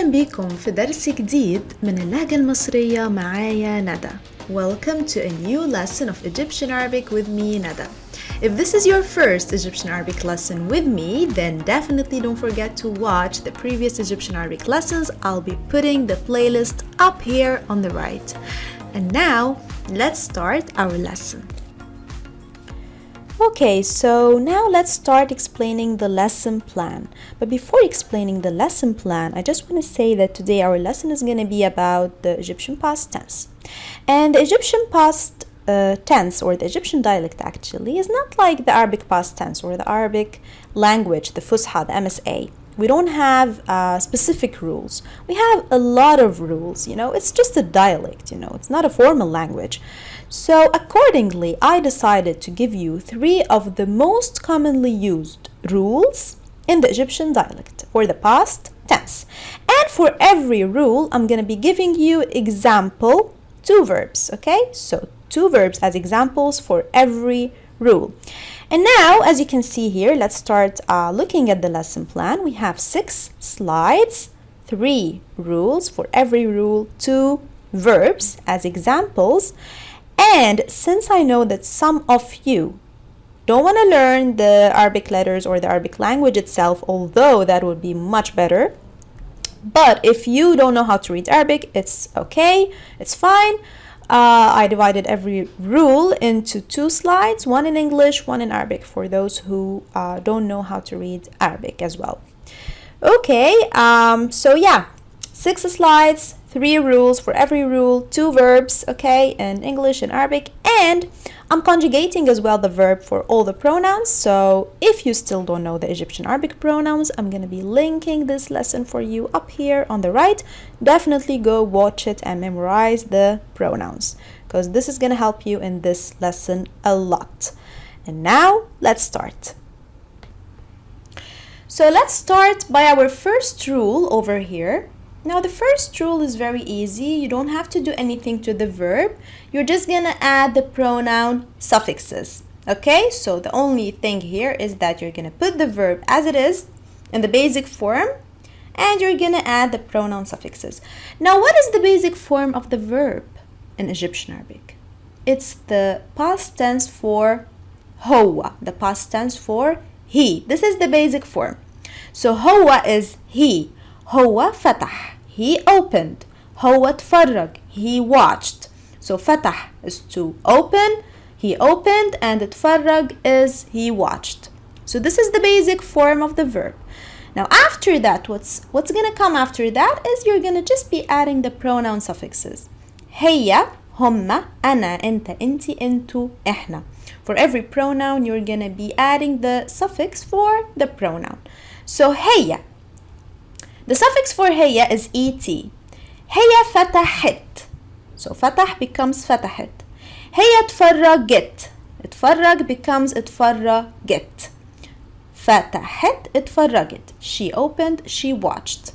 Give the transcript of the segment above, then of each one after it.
أهلا بكم في درس جديد من اللهجة المصرية معايا ندى. Welcome to a new lesson of Egyptian Arabic with me, Nada. If this is your first Egyptian Arabic lesson with me, then definitely don't forget to watch the previous Egyptian Arabic lessons. I'll be putting the playlist up here on the right. And now, let's start our lesson. Okay, so now let's start explaining the lesson plan. But before explaining the lesson plan, I just want to say that today our lesson is going to be about the Egyptian past tense. And the Egyptian past tense, or the Egyptian dialect actually, is not like the Arabic past tense or the Arabic language, the Fusha, the MSA. We don't have specific rules. We have a lot of rules, it's just a dialect, it's not a formal language. So accordingly, I decided to give you 3 of the most commonly used rules in the Egyptian dialect for the past tense. And for every rule, I'm going to be giving you example 2 verbs, okay? So 2 verbs as examples for every rule. And now, as you can see here, let's start looking at the lesson plan. We have 6 slides, 3 rules for every rule, 2 verbs as examples. And since I know that some of you don't want to learn the Arabic letters or the Arabic language itself, although that would be much better, but if you don't know how to read Arabic, it's okay, it's fine. I divided every rule into 2 slides, one in English, one in Arabic, for those who don't know how to read Arabic as well. Okay, so yeah, 6 slides, 3 rules for every rule, 2 verbs, okay, in English and Arabic, and I'm conjugating as well the verb for all the pronouns. So if you still don't know the Egyptian Arabic pronouns, I'm going to be linking this lesson for you up here on the right. Definitely go watch it and memorize the pronouns, because this is going to help you in this lesson a lot. And now let's start. So let's start by our first rule over here. Now the first rule is very easy. You don't have to do anything to the verb. You're just gonna add the pronoun suffixes. Okay, so the only thing here is that you're gonna put the verb as it is in the basic form, and you're gonna add the pronoun suffixes. Now what is the basic form of the verb in Egyptian Arabic? It's the past tense for هو, the past tense for he. This is the basic form. So هو is he. هو فتح, he opened. هو اتفرج, he watched. So فتح is to open, he opened, and اتفرج is he watched. So this is the basic form of the verb. Now after that, what's gonna come after that is you're gonna just be adding the pronoun suffixes. هي, هم, أنا, أنت, أنتي, أنتو, إحنا. For every pronoun, you're gonna be adding the suffix for the pronoun. So هي, the suffix for هي is et. هي فتحت. So فتح becomes فتحت. هي اتفرجت. اتفرج becomes اتفرجت. فتحت اتفرجت. She opened, she watched.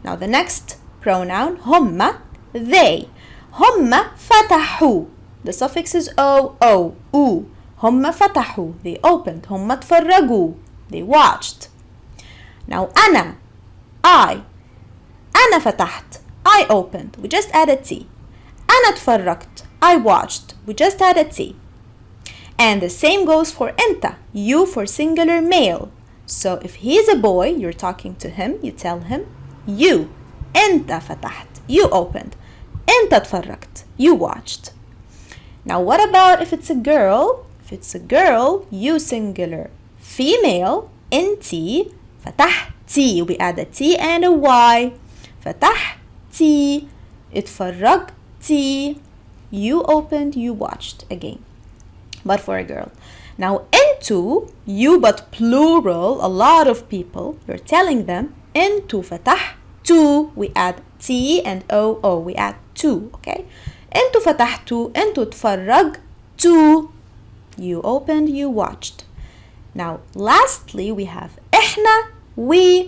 Now the next pronoun هم, they. هم فتحوا. The suffix is o, u. هم فتحوا. They opened. هم اتفرجوا. They watched. Now أنا, I. أنا فتحت. I opened. We just added T. أنا اتفرجت. I watched. We just added T. And the same goes for أنت. You for singular male. So if he's a boy, you're talking to him, you tell him you. أنت فتحت. You opened. أنت اتفرجت. You watched. Now what about if it's a girl? If it's a girl, you singular female. أنتي فتحتي. We add a T and a Y. فتحتي. اتفرجتي. You opened, you watched again. But for a girl. Now into, you but plural, a lot of people, you're telling them into فتحتو. We add T and O. We add two, okay? انتوا فتحتوا, انتوا اتفرجتوا. You opened, you watched. Now lastly we have احنا, we.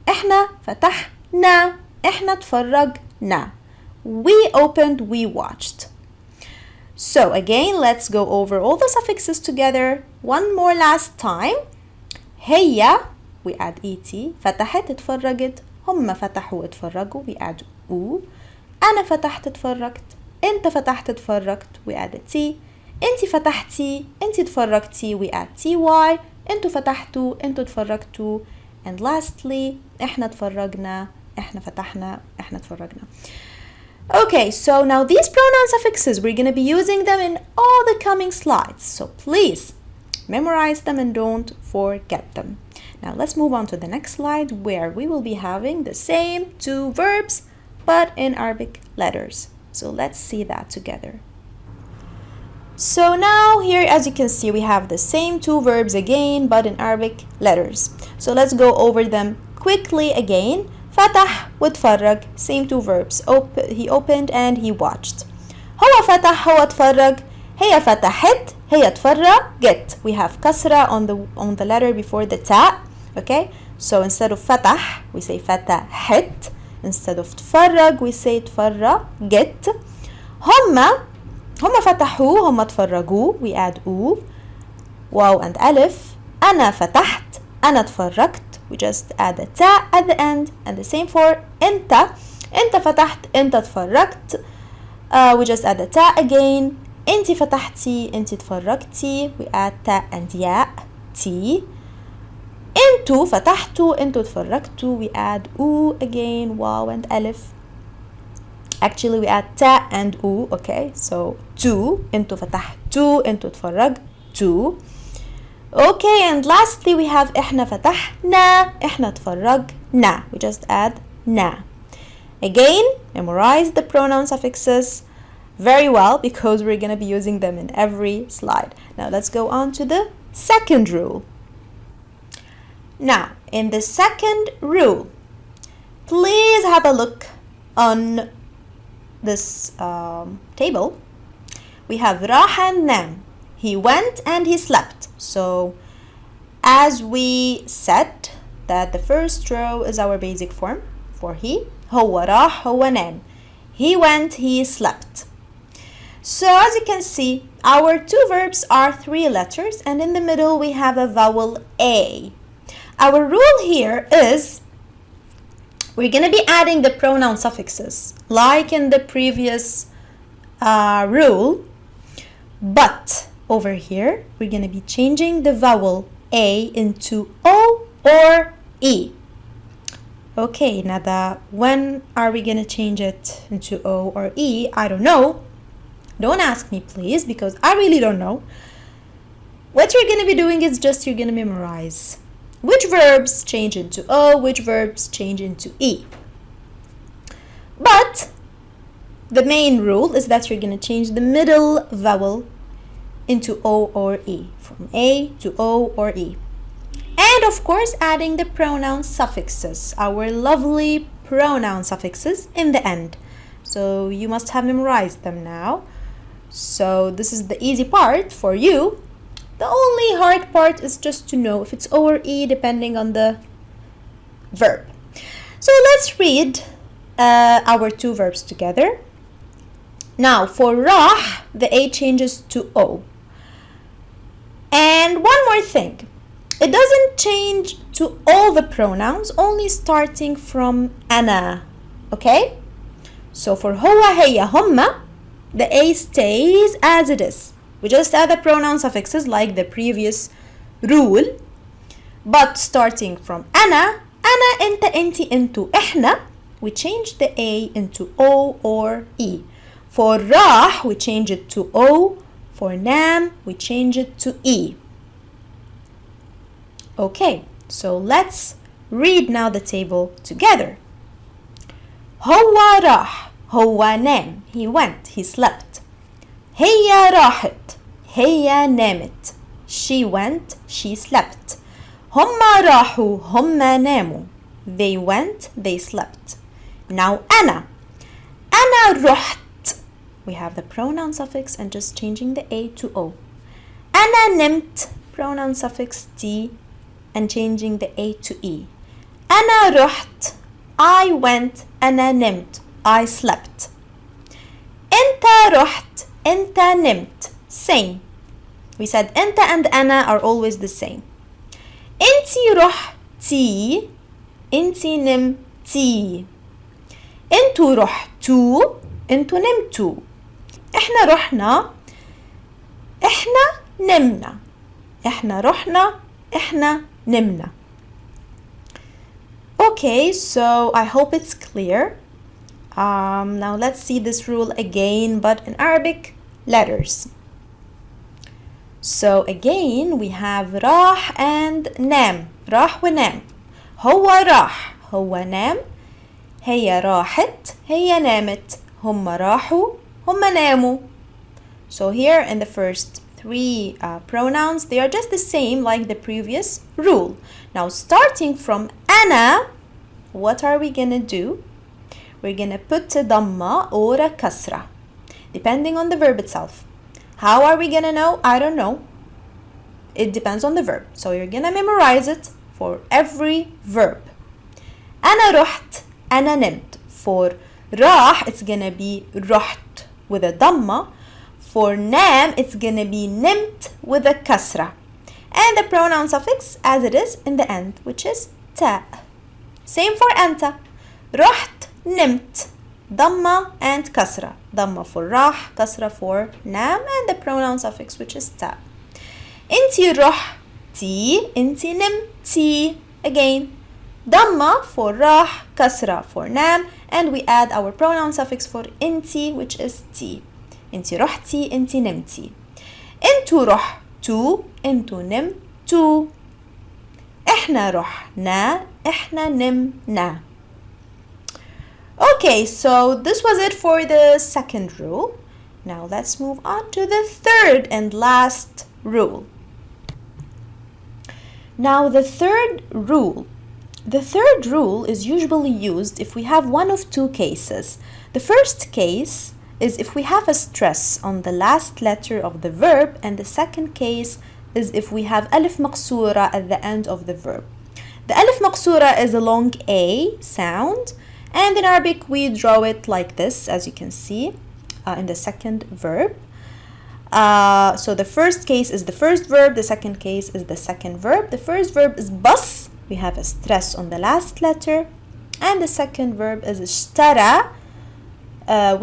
احنا فتحنا, احنا اتفرجنا. We opened, we watched. So again, let's go over all the suffixes together one more last time. هي, we add et. فتحت اتفرجت. هم فتحوا اتفرجوا we add او. أنا فتحت اتفرجت. أنت فتحت اتفرجت we add a T. أنتي فتحتي أنتي اتفرجتي we add TY. أنتوا فتحتوا أنتوا اتفرجتوا. and lastly إحنا اتفرجنا إحنا فتحنا إحنا اتفرجنا. Okay, so now these pronoun suffixes, we're going to be using them in all the coming slides. So please memorize them and don't forget them. Now let's move on to the next slide where we will be having the same two verbs but in Arabic letters. So let's see that together. So now here as you can see we have the same two verbs again but in Arabic letters. So let's go over them quickly again. فتح واتفرج, same two verbs. He opened and he watched. هو فتح هو اتفرج. هي فتحت هي اتفرجت. We have كسرة on the letter before the ta. Okay, so instead of فتح we say فتحت. Instead of اتفرج we say اتفرجت. هما فتحوا هما اتفرجوا we add او. واو and ألف. أنا فتحت أنا اتفرجت we just add a ta at the end. And the same for أنت فتحت أنت اتفرجت we just add a ta again. أنتي فتحتي أنتي اتفرجتي we add ta and ياء t. أنتوا فتحتوا أنتوا اتفرجتوا we add او again واو and ألف. Actually we add ta and او. Okay, so تو أنتوا فتحتوا أنتوا اتفرجتوا. Okay, and lastly we have إحنا فتحنا إحنا اتفرجنا we just add na. Again, memorize the pronoun suffixes very well because we're going to be using them in every slide. Now let's go on to the second rule. Now in the second rule, please have a look on this table. We have راح and نام. He went and he slept. So as we said that the first row is our basic form for he. هو راح هو نام. He went, he slept. So as you can see, our two verbs are three letters and in the middle we have a vowel A. Our rule here is we're going to be adding the pronoun suffixes like in the previous rule, but over here we're going to be changing the vowel A into O or E. Okay, now when are we going to change it into O or E? I don't know. Don't ask me please because I really don't know. What you're going to be doing is just you're going to memorize which verbs change into O, which verbs change into E. But the main rule is that you're going to change the middle vowel into O or E, from A to O or E. And of course adding the pronoun suffixes, our lovely pronoun suffixes in the end. So you must have memorized them now. So this is the easy part for you. The only hard part is just to know if it's O or E depending on the verb. So let's read our two verbs together. Now for راح, the A changes to O. And one more thing, it doesn't change to all the pronouns, only starting from أنا. Okay? So for هو هي هما, the A stays as it is. We just add the pronoun suffixes like the previous rule. But starting from أنا, أنت أنتي أنتوا إحنا, we change the A into O or E. For راح, we change it to O. For نام, we change it to E. Okay, so let's read now the table together. هو راح, هو نام, he went, he slept. هي راحت, هي نامت, she went, she slept. هما راحوا, هما ناموا, they went, they slept. Now أنا رحت. We have the pronoun suffix and just changing the A to O. أنا نمت, pronoun suffix T and changing the A to E. أنا رحت, I went, أنا نمت, I slept. أنت رحت, أنت نمت, same. We said أنت and أنا are always the same. أنتي رحتي, أنتي نمتي. انتوا رحتوا، انتوا نمتوا. احنا رحنا، احنا نمنا. احنا رحنا، احنا نمنا. Okay, so I hope it's clear. Now let's see this rule again, but in Arabic letters. So again we have راح and نام. راح ونام. هو راح، هو نام. هي راحت، هي نامت. هم راحوا، هم ناموا. So here in the first three pronouns, they are just the same like the previous rule. Now starting from أنا, what are we gonna do? We're gonna put a dhamma or a kasra, depending on the verb itself. How are we gonna know? I don't know. It depends on the verb. So you're gonna memorize it for every verb. أنا رحت، أنا نمت. For راح, it's gonna be رحت with a dhamma. For نام, it's gonna be نمت with a kasra. And the pronoun suffix as it is in the end, which is تا. Same for أنت. رحت، نمت. Dhamma and kasra. Dhamma for راح, kasra for نام, and the pronoun suffix which is تا. انتي رحتي، انتي نمتي. Again, Dhamma for راح, kasra for نام, and we add our pronoun suffix for انتي which is تي. انتي رحتي، انتي نمتي. انتوا رحتوا، انتوا نمتوا. احنا رحنا، احنا نمنا. Okay, so this was it for the second rule. Now let's move on to the third and last rule. Now the third rule. The third rule is usually used if we have one of two cases. The first case is if we have a stress on the last letter of the verb, and the second case is if we have alif maqsura at the end of the verb. The alif maqsura is a long A sound, and in Arabic we draw it like this, as you can see in the second verb. So the first case is the first verb, the second case is the second verb. The first verb is bas, we have a stress on the last letter, and the second verb is ishtara.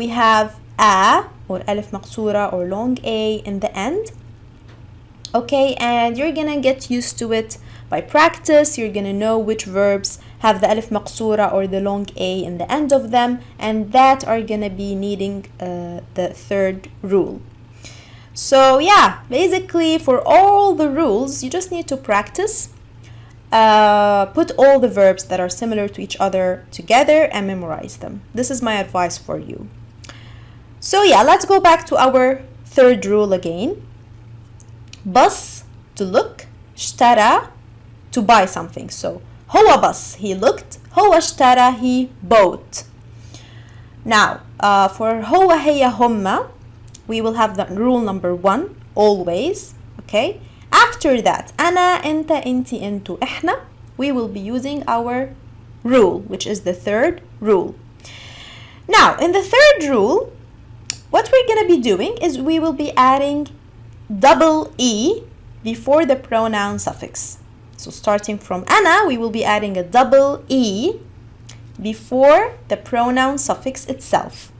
We have a or alif maqsura or long A in the end. Okay, and you're gonna get used to it by practice. You're gonna know which verbs have the alif maqsura or the long A in the end of them, and that are gonna be needing the third rule. So yeah, basically for all the rules, you just need to practice. Put all the verbs that are similar to each other together and memorize them. This is my advice for you. So yeah, let's go back to our third rule again. Bas, to look. Ishtara, to buy something. So هو bas, he looked. هو اشترى, he bought. Now, for هو هي هما, we will have the rule number 1 always. Okay. After that, أنا أنت أنتي أنتوا إحنا, we will be using our rule, which is the third rule. Now, in the third rule, what we're going to be doing is we will be adding double E before the pronoun suffix. So starting from أنا, we will be adding a double E before the pronoun suffix itself.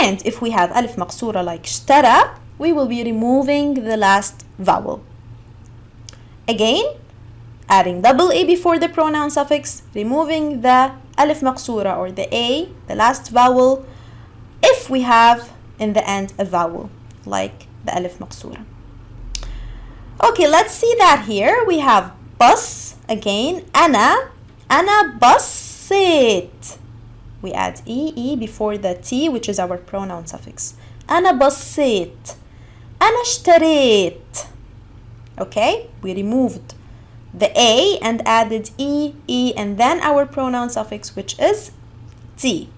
And if we have alif maqsura like اشترى, we will be removing the last vowel. Again, adding double A before the pronoun suffix, removing the alif maqsura or the A, the last vowel, if we have in the end a vowel like the alif maqsura. Okay, let's see that here. We have bus again. أنا بصيت. We add E before the T, which is our pronoun suffix. أنا بصيت. أنا اشتريت. Okay, we removed the A and added E, and then our pronoun suffix, which is T.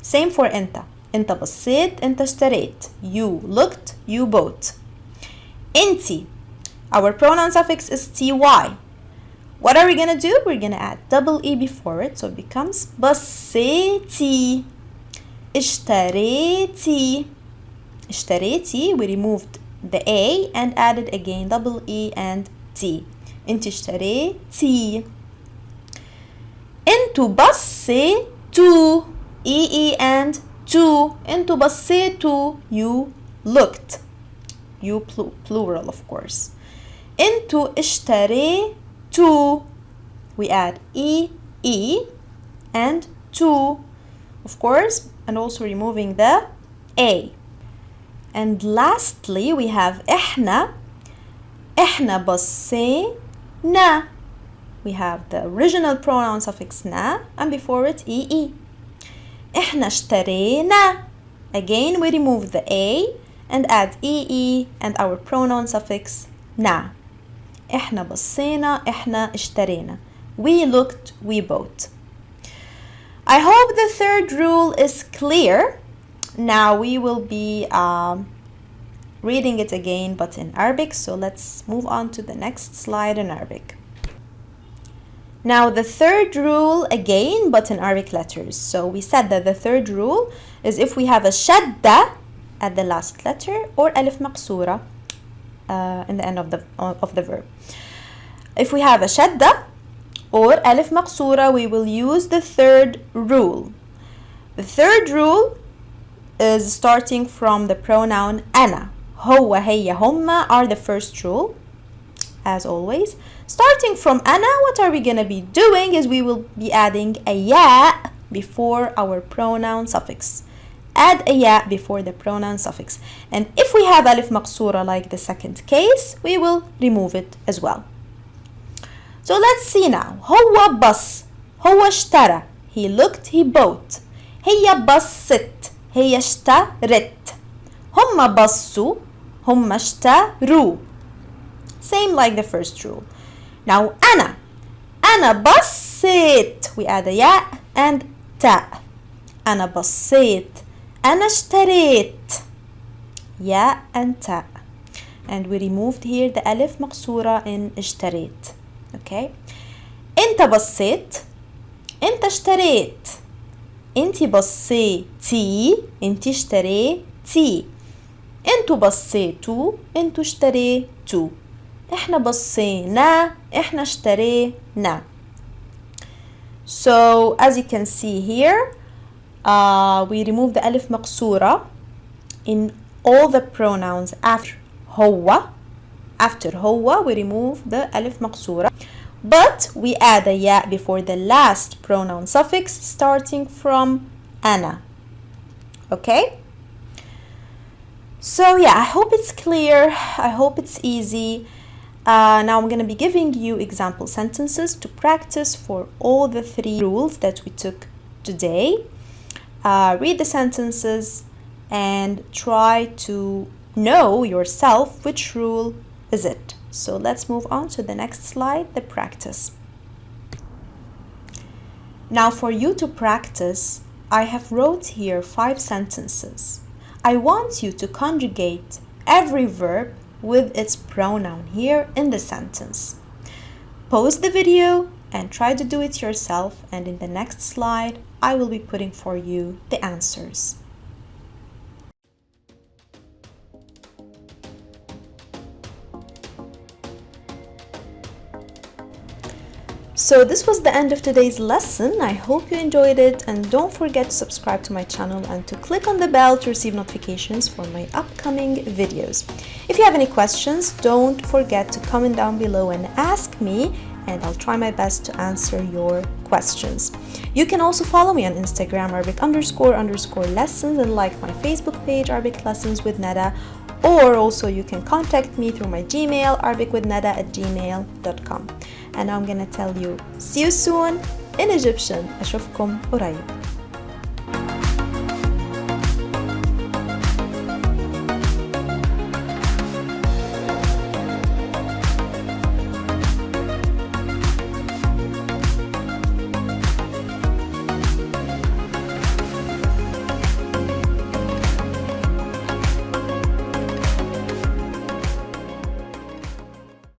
Same for أنت. أنت بصيت, أنت اشتريت. You looked, you bought. أنتي. Our pronoun suffix is TY. What are we gonna do? We're gonna add double E before it, so it becomes بصيتي. اشتريتي. اشتريتي, we removed the A and added again double E and T. انت اشتريتي. انت انتوا بصيتوا and to. انتوا بصيتوا, you looked. You plural of course. انتوا اشتريتوا, we add e and to of course, and also removing the a. And lastly we have احنا بصينا. We have the original pronoun suffix na and before it e. احنا اشترينا. Again we remove the a and add e and our pronoun suffix na. احنا بصينا, احنا اشترينا. We looked, we bought. I hope the third rule is clear. Now we will be reading it again but in Arabic, so let's move on to the next slide in Arabic. Now the third rule again but in Arabic letters. So we said that the third rule is if we have a shadda at the last letter or alif maqsura in the end of the verb. If we have a shadda or alif maqsura, we will use the third rule. The third rule is starting from the pronoun ana. هو, هي, هما are the first rule, as always. Starting from ana, what are we going to be doing is we will be adding a ya before our pronoun suffix. Add a ya before the pronoun suffix. And if we have alif maqsura like the second case, we will remove it as well. So let's see now. هو بص, هو اشترى. He looked, he bought. هي بصت, هي اشترت. هم بصوا, هم اشتروا. Same like the first rule. Now أنا بصيت. We add a ya and ta. أنا بصيت. أنا اشتريت. Ya and ta. And we removed here the alif maqsura in اشتريت. Okay. أنت بصيت. أنت اشتريت. أنت بصيتي. أنت اشتريتي. أنتوا بصيتوا. أنتوا اشتريتوا. إحنا بصينا. إحنا اشترينا. So as you can see here, we remove the alif maqsura in all the pronouns after هو. After هو we remove the alif maqsura, but we add a ya before the last pronoun suffix starting from ana. Okay? So yeah, I hope it's clear. I hope it's easy. Now I'm going to be giving you example sentences to practice for all the three rules that we took today. Read the sentences and try to know yourself which rule is it. So let's move on to the next slide, the practice. Now for you to practice, I have wrote here 5 sentences. I want you to conjugate every verb with its pronoun here in the sentence. Pause the video and try to do it yourself, and in the next slide I will be putting for you the answers. So this was the end of today's lesson. I hope you enjoyed it, and don't forget to subscribe to my channel and to click on the bell to receive notifications for my upcoming videos. If you have any questions, don't forget to comment down below and ask me, and I'll try my best to answer your questions. You can also follow me on Instagram, Arabic__lessons, and like my Facebook page, Arabic Lessons with Nada, or also you can contact me through my Gmail, arabicwithnada@gmail.com. And I'm gonna tell you, see you soon in Egyptian. أشوفكم قريب.